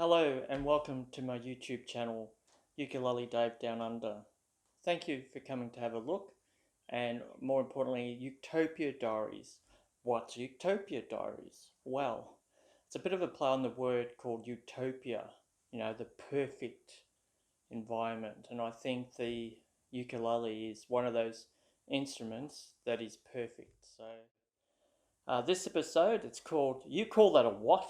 Hello and welcome to my YouTube channel, Ukulele Dave Down Under. Thank you for coming to have a look, and more importantly, Utopia Diaries. What's Utopia Diaries? Well, it's a bit of a play on the word called utopia, the perfect environment. And I think the ukulele is one of those instruments that is perfect. So this episode, it's called You Call That a What?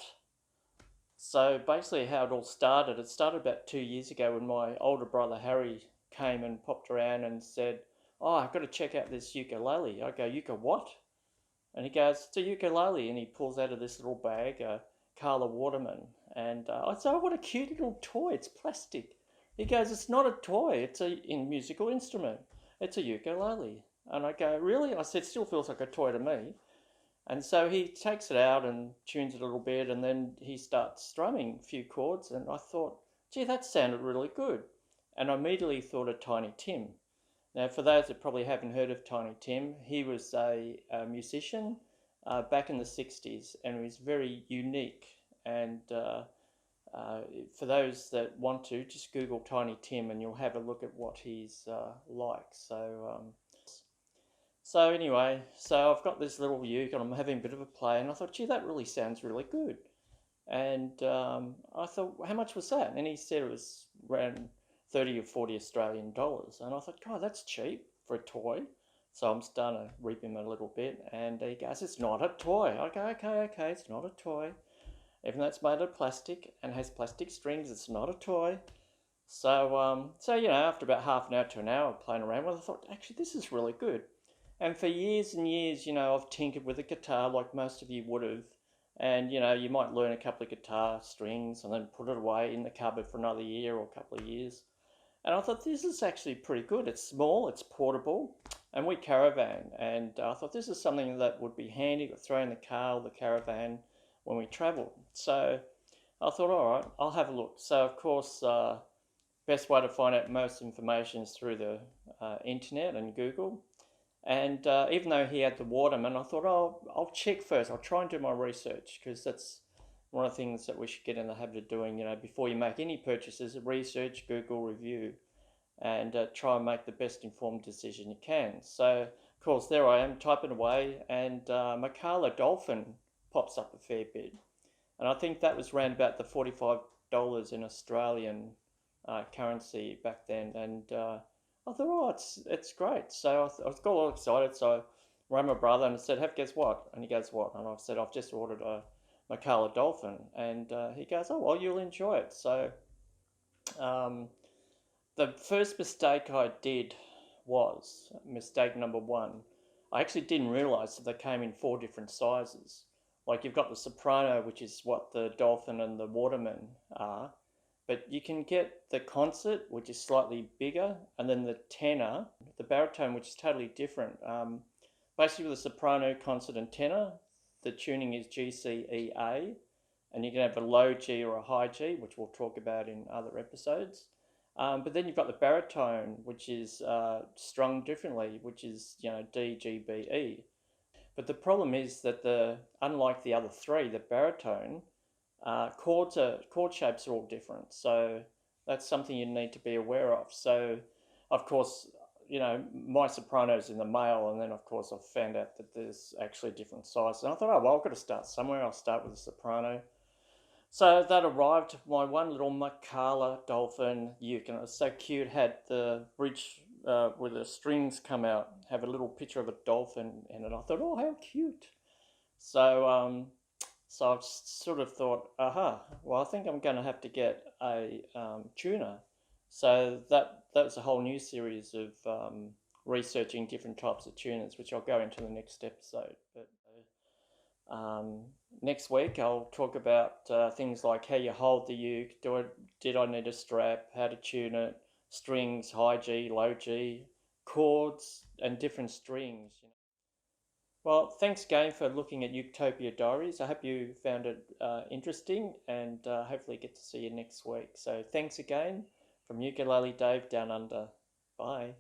So basically how it started about 2 years ago when my older brother Harry came and popped around and said, "Oh, I've got to check out this ukulele." I go, "Uka what?" And he goes, "It's a ukulele." And he pulls out of this little bag a Carla Waterman. And I said, "Oh, what a cute little toy. It's plastic." He goes, "It's not a toy. It's a musical instrument. It's a ukulele." And I go, "Really?" I said, "Still feels like a toy to me." And so he takes it out and tunes it a little bit, and then he starts strumming a few chords. And I thought, gee, that sounded really good. And I immediately thought of Tiny Tim. Now, for those that probably haven't heard of Tiny Tim, he was a musician back in the 60s, and he was very unique. And for those that want to, just Google Tiny Tim and you'll have a look at what he's like. So anyway, so I've got this little uke and I'm having a bit of a play, and I thought, gee, that really sounds really good. And I thought, how much was that? And he said it was around 30 or 40 Australian dollars. And I thought, God, that's cheap for a toy. So I'm starting to rip him a little bit, and he goes, "It's not a toy." I go, okay, it's not a toy. Even though it's made of plastic and has plastic strings, it's not a toy. So after about half an hour to an hour of playing around with it, I thought, actually, this is really good. And for years and years, I've tinkered with a guitar like most of you would have. And, you might learn a couple of guitar strings and then put it away in the cupboard for another year or a couple of years. And I thought, this is actually pretty good. It's small, it's portable, and we caravan. And I thought this is something that would be handy to throw in the car or the caravan when we travel. So I thought, all right, I'll have a look. So, of course, best way to find out most information is through the internet and Google. And even though he had the Waterman, I thought, oh, I'll check first. I'll try and do my research, because that's one of the things that we should get in the habit of doing. Before you make any purchases, research, Google, review, and try and make the best informed decision you can. So, of course, there I am typing away, and Makala Dolphin pops up a fair bit. And I think that was around about the $45 in Australian currency back then. And I thought, oh, it's great. So I got all excited. So I rang my brother and I said, "Have, guess what?" And he goes, "What?" And I said, "I've just ordered a Makala Dolphin." And he goes, "Oh, well, you'll enjoy it." So the first mistake I did was mistake number one. I actually didn't realize that they came in 4 different sizes. Like, you've got the soprano, which is what the Dolphin and the Waterman are. But you can get the concert, which is slightly bigger, and then the tenor, the baritone, which is totally different. Basically, with the soprano, concert, and tenor, the tuning is G, C, E, A, and you can have a low G or a high G, which we'll talk about in other episodes. But then you've got the baritone, which is strung differently, which is D, G, B, E. But the problem is that unlike the other three, the baritone, chord shapes are all different. So that's something you need to be aware of. So, of course, my soprano's in the male, and then of course I've found out that there's actually different sizes. And I thought, oh well, I've got to start somewhere. I'll start with the soprano. So that arrived, my one little Makala Dolphin uke, and it was so cute. Had the bridge where the strings come out, have a little picture of a dolphin in it. I thought, oh, how cute. So I've sort of thought, aha, well, I think I'm going to have to get a tuner. So that was a whole new series of researching different types of tuners, which I'll go into the next episode. But next week I'll talk about things like how you hold the uke, did I need a strap, how to tune it, strings, high G, low G, chords, and different strings. Well, thanks again for looking at Utopia Diaries. I hope you found it interesting, and hopefully get to see you next week. So thanks again from Ukulele Dave Down Under. Bye.